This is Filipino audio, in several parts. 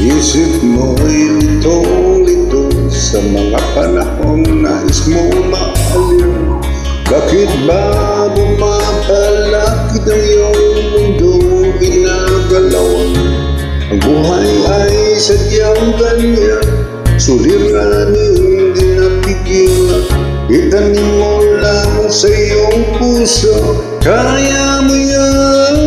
Isip mo'y litong-lito sa mga panahong nais mo maaliw. Bakit ba bumabalik ang iyong mundong ginagalawan? Ang buhay ay sadyang ganyan, suliranin di napigilan. Itanim mo lang sa iyong puso, kaya mo yan.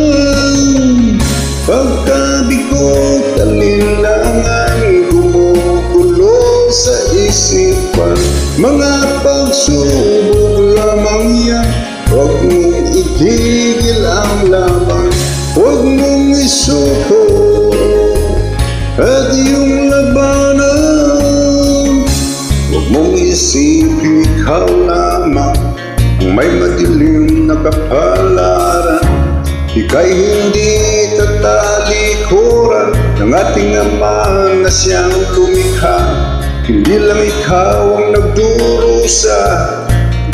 Pagkabigot, alinlangan, gumugulo sa isipan. Mga pagsubok lamang yan, huwag mong itigil ang laban. Huwag mong isuko at iyong labanan. Huwag mong isipin ikaw lamang ang may madilim na kapalaran. Ika'y hindi tatalikuran ng ating Ama na siyang lumikha. Hindi lang ikaw ang nagdurusa,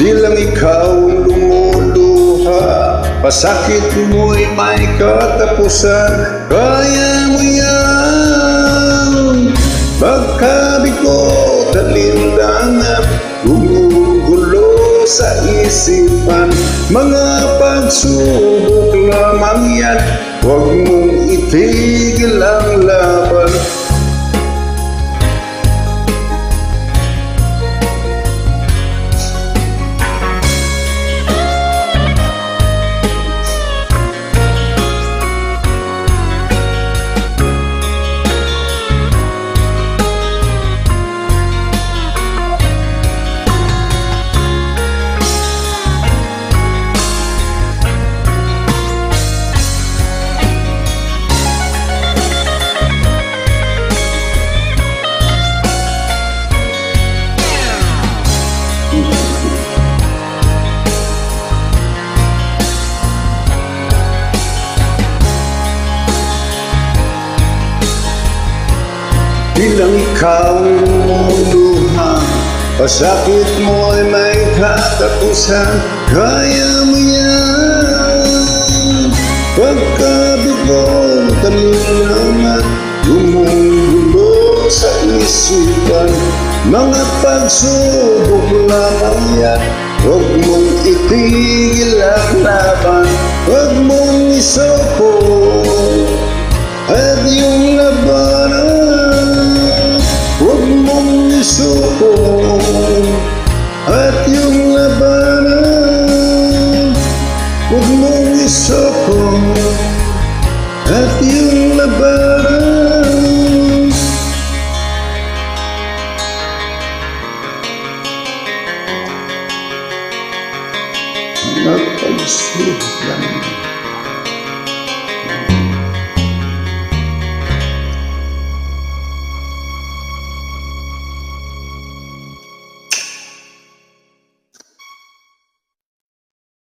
di lang ikaw ang lumuluha. Pasakit mo'y may katapusan, kaya mo yan. Pagkabigot, alinlangan, gumugulo sa isipan. Mga pagsubok lamang yan, huwag mong itigil ang laban. Bilang ikaw lumuluha, pasakit mo ay may katapusan, kaya mo yan. Pagkabigot, alinlangan, gumugulo sa isipan. Mga pagsubok lamang yan, huwag mong itigil ang laban. Huwag mong isuko at iyong labanan. Huwag mong isuko at iyong labanan. Huwag mong isuko at iyong labanan. Napag-isip lang.